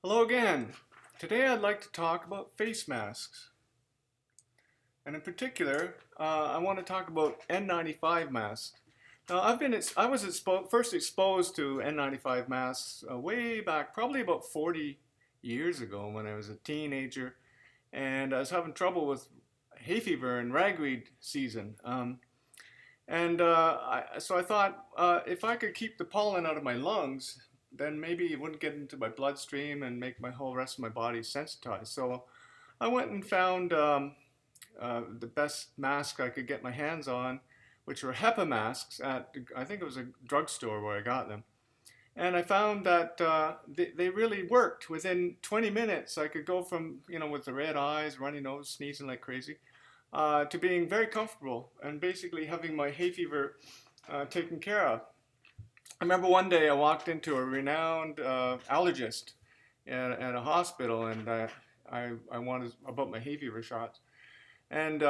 Hello again. Today I'd like to talk about face masks. And in particular, I want to talk about N95 masks. Now, I was first exposed to N95 masks way back, probably about 40 years ago when I was a teenager, and I was having trouble with hay fever and ragweed season. So I thought if I could keep the pollen out of my lungs, then maybe it wouldn't get into my bloodstream and make my whole rest of my body sensitized. So I went and found the best mask I could get my hands on, which were HEPA masks at, I think it was a drugstore where I got them. And I found that they really worked. Within 20 minutes, I could go from, with the red eyes, runny nose, sneezing like crazy, to being very comfortable and basically having my hay fever taken care of. I remember one day I walked into a renowned allergist at a hospital, and I wanted about my hay fever shots. And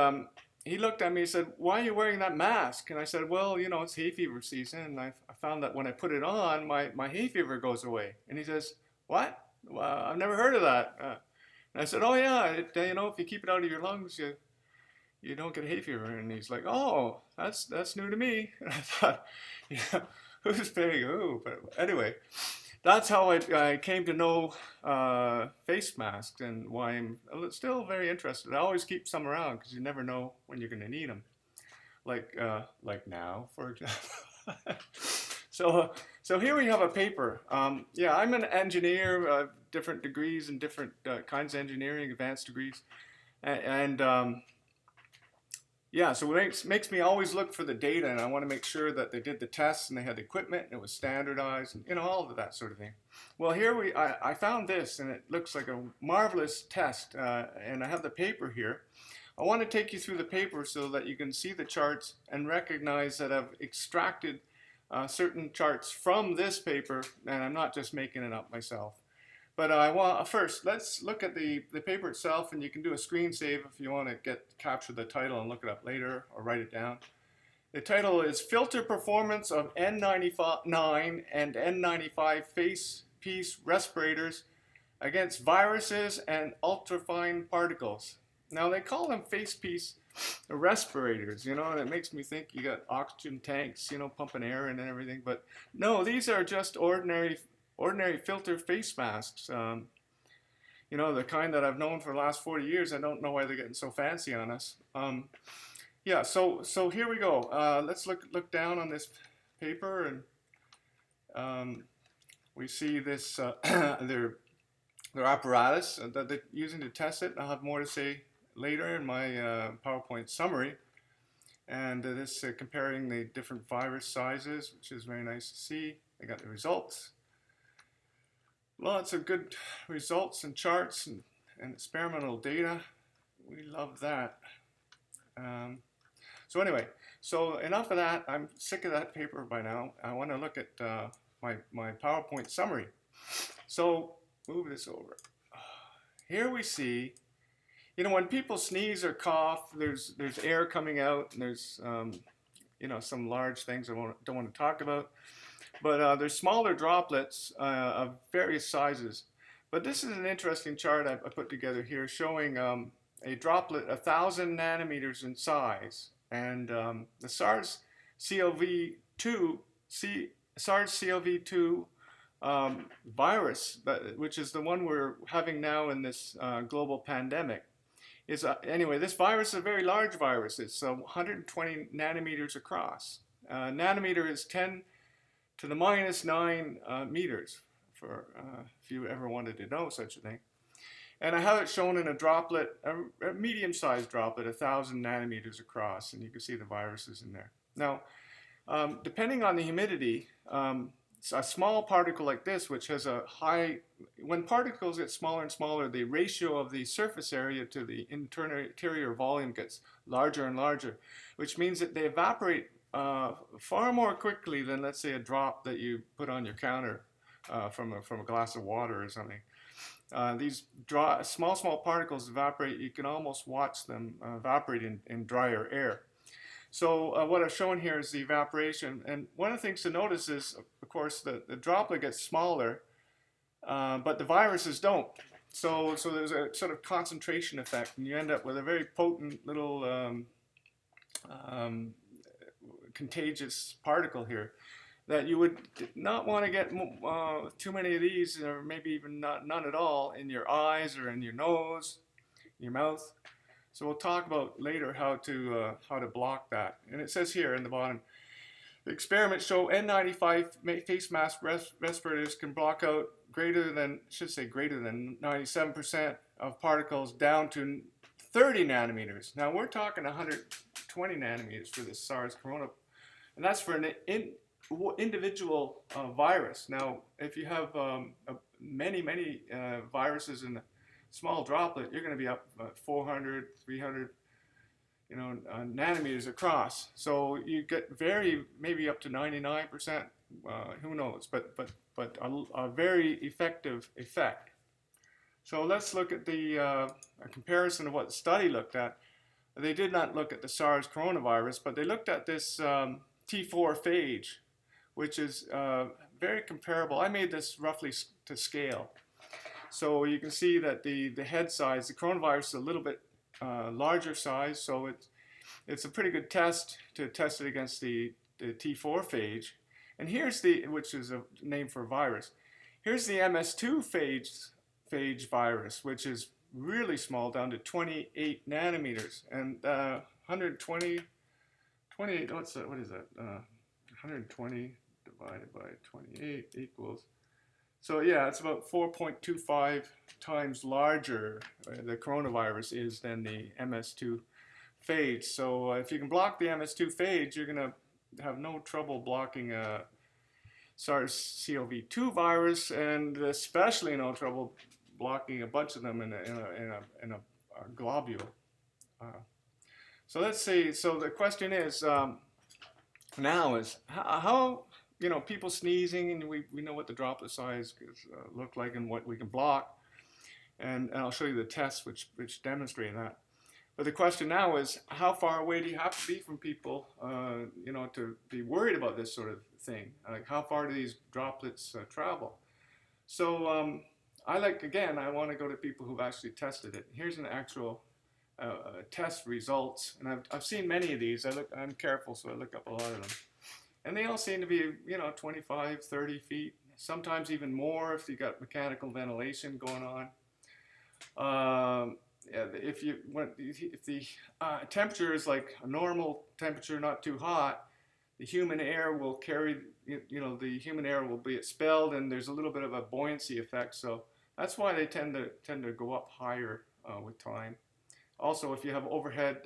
he looked at me and said, "Why are you wearing that mask?" And I said, "Well, it's hay fever season, and I found that when I put it on, my hay fever goes away." And he says, "What? Well, I've never heard of that." And I said, "Oh yeah, if you keep it out of your lungs, you don't get hay fever." And he's like, "Oh, that's new to me." And I thought, who's paying who? But anyway, that's how I came to know face masks and why I'm still very interested. I always keep some around because you never know when you're going to need them, like now, for example. So here we have a paper. Yeah, I'm an engineer, different degrees and different kinds of engineering, advanced degrees, and yeah, so it makes me always look for the data, and I want to make sure that they did the tests and they had the equipment and it was standardized, and all of that sort of thing. Well, I found this, and it looks like a marvelous test, and I have the paper here. I want to take you through the paper so that you can see the charts and recognize that I've extracted certain charts from this paper, and I'm not just making it up myself. But first, let's look at the paper itself, and you can do a screen save if you want to capture the title and look it up later or write it down. The title is Filter Performance of N95 and N95 Face Piece Respirators Against Viruses and Ultrafine Particles. Now they call them face piece respirators, and it makes me think you got oxygen tanks, pumping air in and everything. But no, these are just ordinary filter face masks. The kind that I've known for the last 40 years. I don't know why they're getting so fancy on us. Yeah, so here we go. Let's look down on this paper, and we see this their apparatus that they're using to test it. I'll have more to say later in my PowerPoint summary. And this comparing the different virus sizes, which is very nice to see. I got the results. Lots of good results and charts and experimental data. We love that. So anyway, so enough of that. I'm sick of that paper by now. I want to look at my PowerPoint summary. So move this over. Here we see, when people sneeze or cough, there's air coming out, and there's some large things I don't want to talk about. But there's smaller droplets of various sizes. But this is an interesting chart I put together here showing a droplet 1,000 nanometers in size. And the SARS-CoV-2 virus, which is the one we're having now in this global pandemic, is anyway, this virus is a very large virus. It's 120 nanometers across. Nanometer is 10 to the -9 meters, for if you ever wanted to know such a thing. And I have it shown in a droplet, a medium-sized droplet, 1,000 nanometers across, and you can see the viruses in there. Now, depending on the humidity, a small particle like this, which has a high, when particles get smaller and smaller, the ratio of the surface area to the interior volume gets larger and larger, which means that they evaporate far more quickly than, let's say, a drop that you put on your counter from a glass of water or something. These small particles evaporate. You can almost watch them evaporate in drier air. So what I've shown here is the evaporation. And one of the things to notice is, of course, that the droplet gets smaller but the viruses don't. So there's a sort of concentration effect, and you end up with a very potent little um, contagious particle here that you would not want to get too many of these, or maybe even none at all, in your eyes or in your nose, your mouth. So we'll talk about later how to block that. And it says here in the bottom, the experiments show N95 face mask respirators can block out greater than 97% of particles down to 30 nanometers. Now we're talking 120 nanometers for this SARS corona, and that's for an individual virus. Now, if you have many viruses in a small droplet, you're going to be up 400, 300, nanometers across. So you get maybe up to 99%. Who knows? But a very effective effect. So let's look at a comparison of what the study looked at. They did not look at the SARS coronavirus, but they looked at this T4 phage, which is very comparable. I made this roughly to scale. So you can see that the head size, the coronavirus is a little bit larger size, so it's a pretty good test to test it against the T4 phage. And here's which is a name for a virus. Here's the MS2 phage virus, which is really small, down to 28 nanometers, and 120, 28. What is that? 120 divided by 28 equals. So yeah, it's about 4.25 times larger, the coronavirus is, than the MS2 phage. So if you can block the MS2 phage, you're going to have no trouble blocking a SARS-CoV-2 virus, and especially no trouble blocking a bunch of them in a globule. So let's see. So the question is now is how people sneezing, and we know what the droplet size look like and what we can block, and I'll show you the tests which demonstrate that. But the question now is, how far away do you have to be from people, to be worried about this sort of thing? Like, how far do these droplets travel? So I want to go to people who've actually tested it. Here's an actual test results, and I've seen many of these. I'm careful, so I look up a lot of them. And they all seem to be, 25, 30 feet, sometimes even more if you got mechanical ventilation going on. If the temperature is like a normal temperature, not too hot, the human air will carry, the human air will be expelled, and there's a little bit of a buoyancy effect. So that's why they tend to go up higher with time. Also, if you have overhead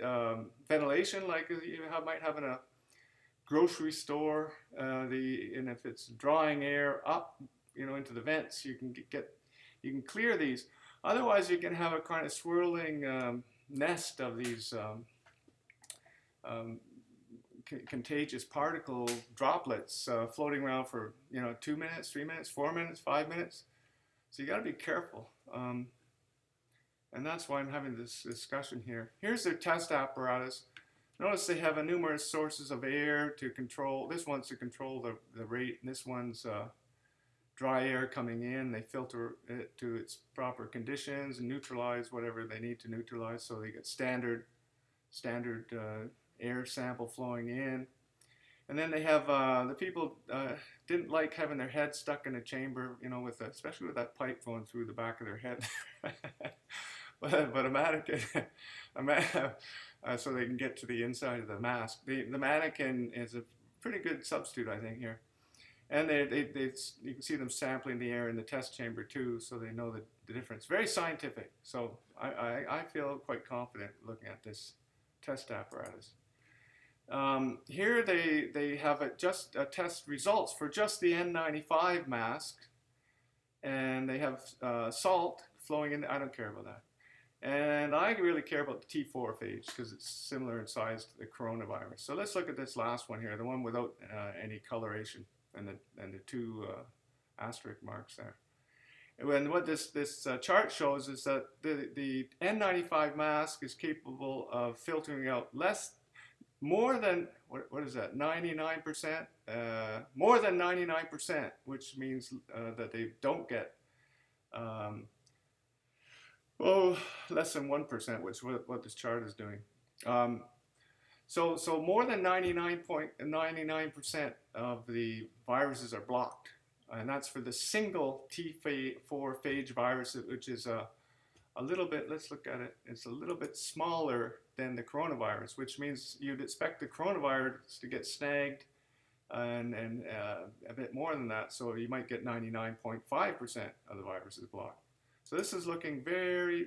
ventilation, like you might have in a grocery store, and if it's drawing air up, into the vents, you can clear these. Otherwise, you can have a kind of swirling nest of these contagious particle droplets floating around for 2 minutes, 3 minutes, 4 minutes, 5 minutes. So you got to be careful, and that's why I'm having this discussion here. Here's their test apparatus. Notice they have numerous sources of air to control. This one's to control the rate, and this one's dry air coming in. They filter it to its proper conditions and neutralize whatever they need to neutralize, so they get standard air sample flowing in. And then they have the people didn't like having their head stuck in a chamber, especially with that pipe going through the back of their head. but a mannequin, so they can get to the inside of the mask. The mannequin is a pretty good substitute, I think, here. And you can see them sampling the air in the test chamber too, so they know the difference. Very scientific. So I feel quite confident looking at this test apparatus. Here they have just test results for just the N95 mask, and they have salt flowing in. I don't care about that. And I really care about the T4 phage because it's similar in size to the coronavirus. So let's look at this last one here, the one without any coloration, and the two asterisk marks there. And what this chart shows is that the N95 mask is capable of filtering out more than, what is that, 99%? More than 99%, which means that they don't get Um, oh, less than 1%, which is what this chart is doing. Um, so more than 99.99% of the viruses are blocked. And that's for the single T4 phage virus, which is a little bit, let's look at it, it's a little bit smaller than the coronavirus, which means you'd expect the coronavirus to get snagged and a bit more than that. So you might get 99.5% of the virus is blocked. So this is looking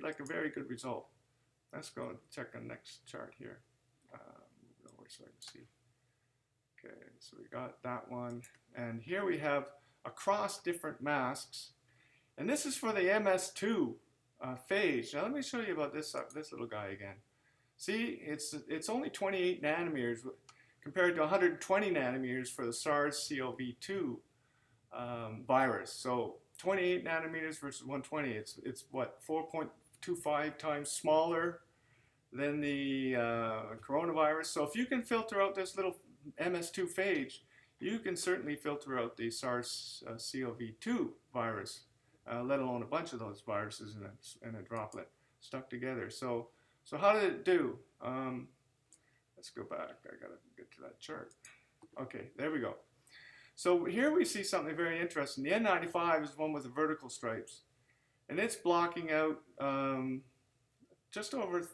like a very good result. Let's go and check the next chart here. Over so I can see. Okay, so we got that one. And here we have across different masks. And this is for the MS2 phage. Now let me show you about this little guy again. See, it's only 28 nanometers compared to 120 nanometers for the SARS-CoV-2 virus. So 28 nanometers versus 120. It's what, 4.25 times smaller than the coronavirus. So if you can filter out this little MS2 phage, you can certainly filter out the SARS-CoV-2 virus, let alone a bunch of those viruses in a droplet stuck together. So how did it do? Let's go back. I gotta get to that chart. Okay, there we go. So here we see something very interesting. The N95 is one with the vertical stripes, and it's blocking out just over.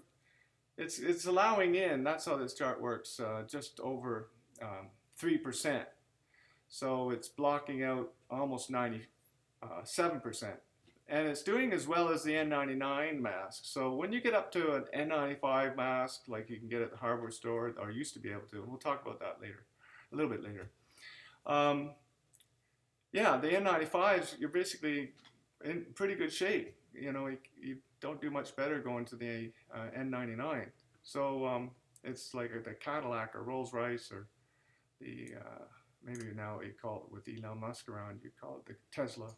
It's allowing in. That's how this chart works. Just over 3%. So it's blocking out almost 97%. And it's doing as well as the N99 mask. So when you get up to an N95 mask, like you can get at the hardware store, or used to be able to, we'll talk about that later, a little bit later. Yeah, the N95s, you're basically in pretty good shape. You know, you don't do much better going to the N99. So it's like the Cadillac or Rolls-Royce or the, maybe now you call it, with Elon Musk around, you call it the Tesla.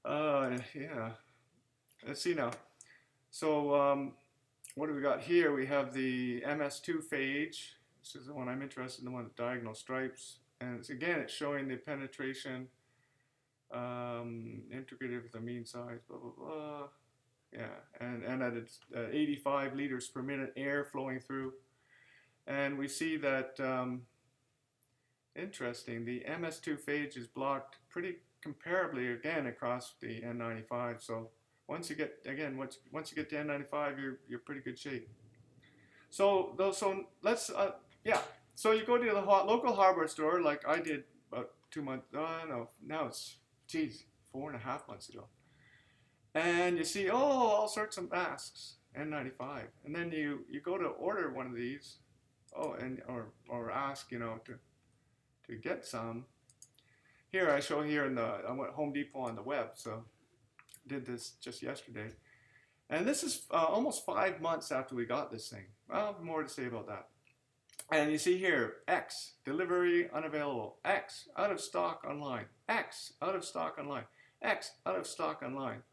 Yeah. Let's see now. So what do we got here? We have the MS2 phage. This is the one I'm interested in, the one with diagonal stripes. And it's showing the penetration, integrated with the mean size, blah, blah, blah. Yeah, and at it's 85 liters per minute air flowing through. And we see that, interesting, the MS2 phage is blocked pretty comparably again across the N95. So once you get to N95, you're pretty good shape. So let's yeah. So you go to the local hardware store like I did about 2 months. No, now it's 4.5 months ago. And you see all sorts of masks, N95, and then you go to order one of these, or ask to get some. Here I show here I went Home Depot on the web, so did this just yesterday. And this is almost 5 months after we got this thing. Well, more to say about that. And you see here, X, delivery unavailable. X, out of stock online. X, out of stock online. X, out of stock online.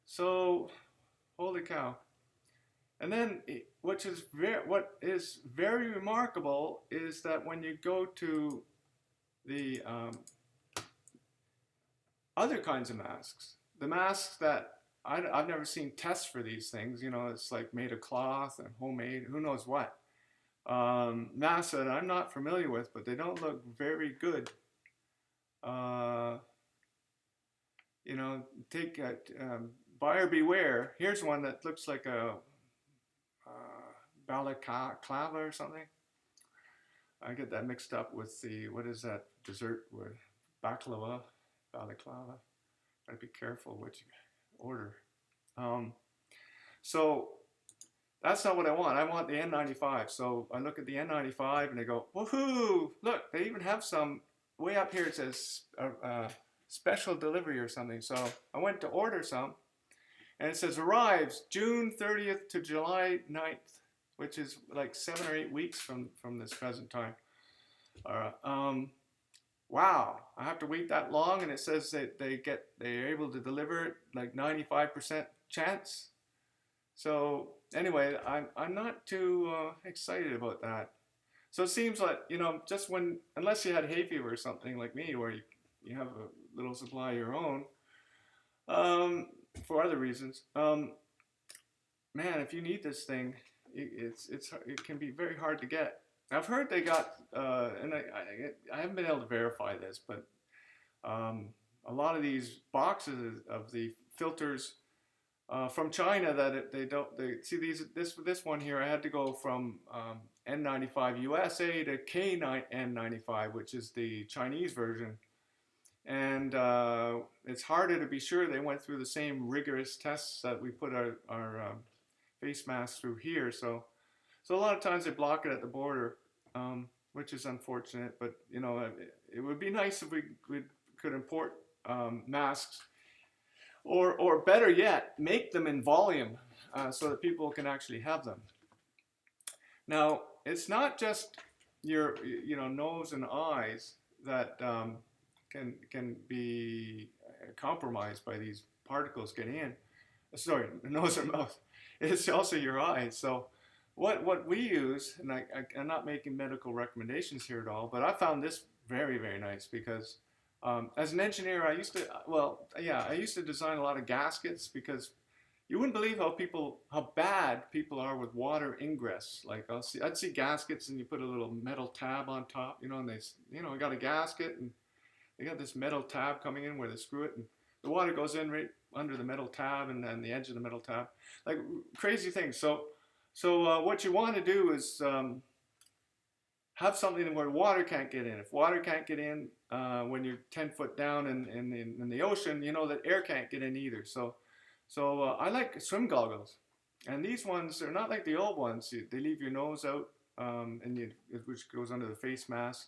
So, holy cow. And then what is very remarkable is that when you go to the other kinds of masks, the masks that I've never seen tests for these things, it's like made of cloth and homemade, who knows what. Masks that I'm not familiar with, but they don't look very good. Take buyer beware. Here's one that looks like a balaclava or something. I get that mixed up with what is that dessert word? Balaclava. Gotta be careful what you order. So that's not what I want. I want the N95. So I look at the N95 and I go, woohoo! Look, they even have some way up here. It says special delivery or something. So I went to order some, and it says arrives June 30th to July 9th, which is like 7 or 8 weeks from this present time. Wow, I have to wait that long, and it says that they're able to deliver it like 95% chance. So anyway, I'm not too excited about that. So it seems like just unless you had hay fever or something like me, where you have a little supply of your own, Um, for other reasons. Man, if you need this thing, it can be very hard to get. I've heard they got, and I haven't been able to verify this, but um, a lot of these boxes of the filters from China they don't they see this one here. I had to go from N95 USA to K9N95, which is the Chinese version, and it's harder to be sure they went through the same rigorous tests that we put our face masks through here. So a lot of times they block it at the border, which is unfortunate. But you know, it would be nice if we could import masks, or better yet, make them in volume so that people can actually have them. Now, it's not just your nose and eyes that can be compromised by these particles getting in. Sorry, nose or mouth. It's also your eyes. So what we use, and I'm not making medical recommendations here at all, but I found this very, very nice because as an engineer, I used to design a lot of gaskets because you wouldn't believe how bad people are with water ingress. Like I'd see gaskets and you put a little metal tab on top, and I got a gasket and they got this metal tab coming in where they screw it and the water goes in right under the metal tab and then the edge of the metal tab, like crazy things. So what you want to do is have something where water can't get in. If water can't get in when you're 10 foot down in the ocean, you know that air can't get in either. So I like swim goggles, and these ones are not like the old ones. They leave your nose out, which goes under the face mask,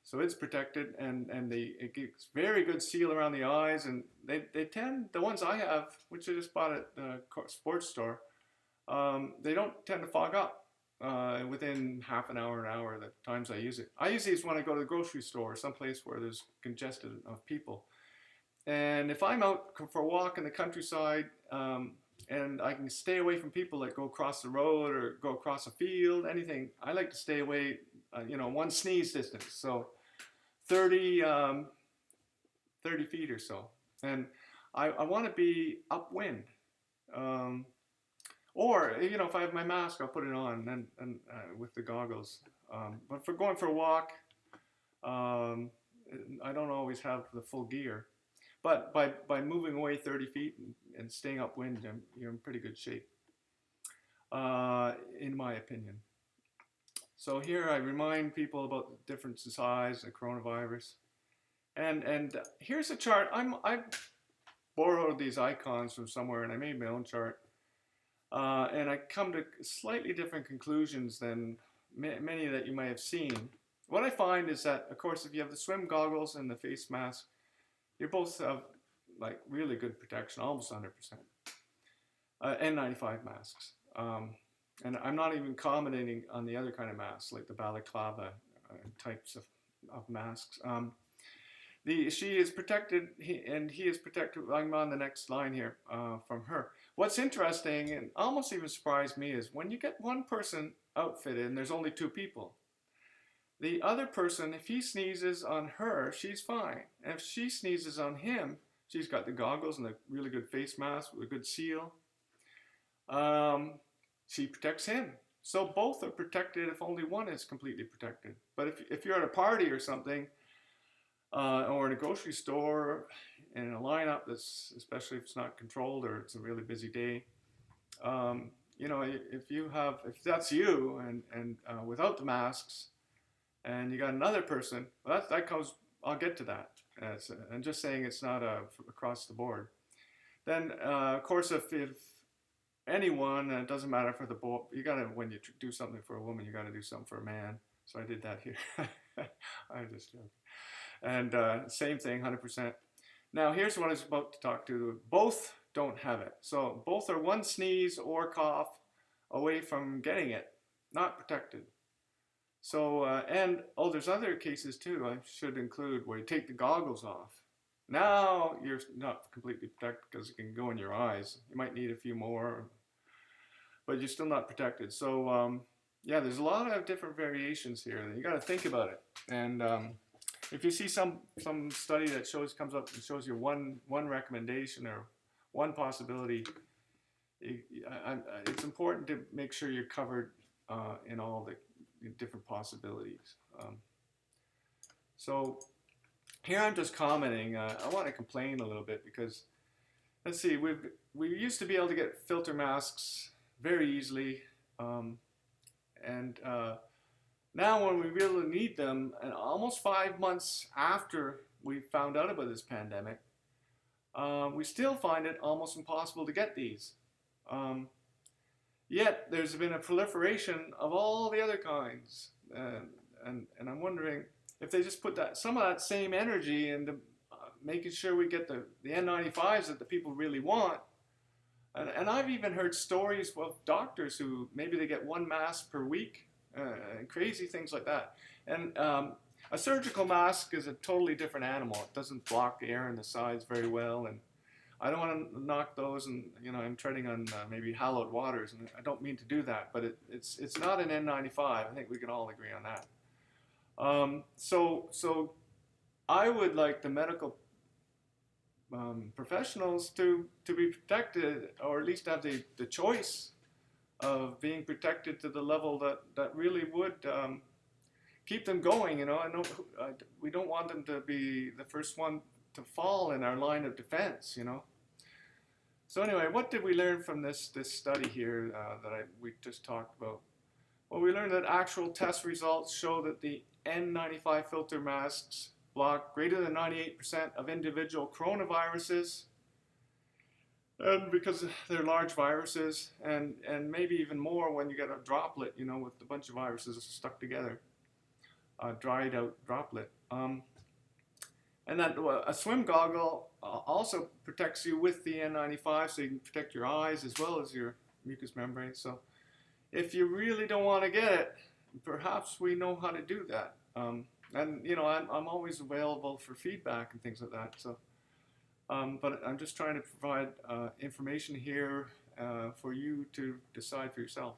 so it's protected, and it gives very good seal around the eyes, and the ones I have, which I just bought at the sports store, they don't tend to fog up within half an hour, the times I use it. I use these when I go to the grocery store or someplace where there's congested of people. And if I'm out for a walk in the countryside and I can stay away from people that go across the road or go across a field, anything, I like to stay away, one sneeze distance. So 30 feet or so. And I want to be upwind. Or, if I have my mask, I'll put it on and with the goggles. But for going for a walk, I don't always have the full gear. But by moving away 30 feet and staying upwind, you're in pretty good shape, in my opinion. So here I remind people about the difference in size of coronavirus. And here's a chart. I borrowed these icons from somewhere and I made my own chart. And I come to slightly different conclusions than many that you might have seen. What I find is that, of course, if you have the swim goggles and the face mask, you both have like really good protection, almost 100%. N95 masks. And I'm not even commenting on the other kind of masks, like the balaclava types of masks. She is protected, he is protected. I'm on the next line here from her. What's interesting and almost even surprised me is when you get one person outfitted and there's only two people, the other person, if he sneezes on her, she's fine. And if she sneezes on him, she's got the goggles and the really good face mask with a good seal. She protects him. So both are protected if only one is completely protected. But if you're at a party or something, or in a grocery store, in a lineup that's, especially if it's not controlled or it's a really busy day, if that's you and without the masks, and you got another person, well, that comes. I'll get to that. I'm just saying it's not across the board. Then, of course, if anyone, and it doesn't matter for the boy, when you do something for a woman, you got to do something for a man. So I did that here. I'm just joking. And same thing, 100%. Now, here's what I was about to talk to. Both don't have it. So both are one sneeze or cough away from getting it, not protected. So, there's other cases too, I should include, where you take the goggles off. Now you're not completely protected because it can go in your eyes. You might need a few more, but you're still not protected. So, there's a lot of different variations here. You got to think about it. And if you see some study that comes up and shows you one recommendation or one possibility, it's important to make sure you're covered in all the different possibilities. So here I'm just commenting. I want to complain a little bit because, let's see, we used to be able to get filter masks very easily, and now when we really need them, and almost 5 months after we found out about this pandemic, we still find it almost impossible to get these. Yet there's been a proliferation of all the other kinds, and I'm wondering if they just put some of that same energy into making sure we get the N95s that the people really want. And I've even heard stories of doctors who maybe they get 1 mask per week, and crazy things like that. And a surgical mask is a totally different animal. It doesn't block the air in the sides very well, and I don't want to knock those, and I'm treading on maybe hallowed waters, and I don't mean to do that, but it's not an N95. I think we can all agree on that. So I would like the medical professionals to be protected, or at least have the choice of being protected to the level that really would keep them going. I know we don't want them to be the first one to fall in our line of defense. So anyway, what did we learn from this study here that we just talked about? Well, we learned that actual test results show that the N95 filter masks block greater than 98% of individual coronaviruses, and because they're large viruses, and maybe even more when you get a droplet, with a bunch of viruses stuck together, dried out droplet. And that a swim goggle also protects you with the N95, so you can protect your eyes as well as your mucous membrane. So if you really don't want to get it, perhaps we know how to do that. And I'm always available for feedback and things like that. So, but I'm just trying to provide information here for you to decide for yourself,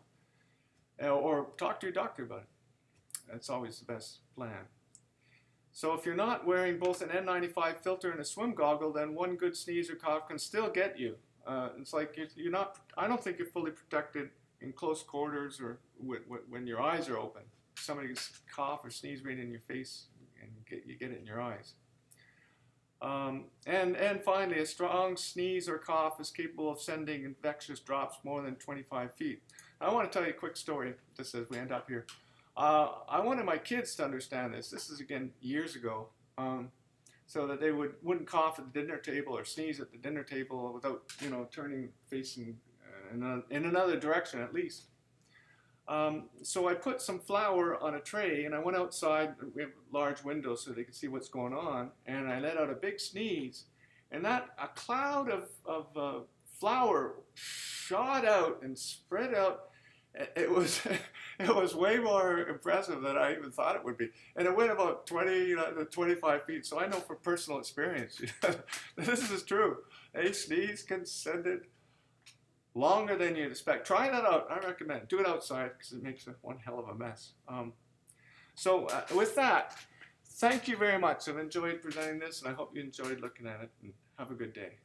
or talk to your doctor about it. That's always the best plan. So if you're not wearing both an N95 filter and a swim goggle, then one good sneeze or cough can still get you. It's like you're not. I don't think you're fully protected in close quarters or when your eyes are open. Somebody can cough or sneeze right in your face, and you get it in your eyes. And finally, a strong sneeze or cough is capable of sending infectious drops more than 25 feet. I want to tell you a quick story, just as we end up here. I wanted my kids to understand this. This is, again, years ago, so that they wouldn't cough at the dinner table or sneeze at the dinner table without, turning facing in another direction at least. So I put some flour on a tray, and I went outside. We have large windows so they could see what's going on, and I let out a big sneeze, and a cloud of flour shot out and spread out. It was way more impressive than I even thought it would be, and it went about 20 to 25 feet. So I know from personal experience this is true. A sneeze can send it longer than you'd expect. Try that out. I recommend it. Do it outside because it makes one hell of a mess. So with that, thank you very much. I've enjoyed presenting this, and I hope you enjoyed looking at it, and have a good day.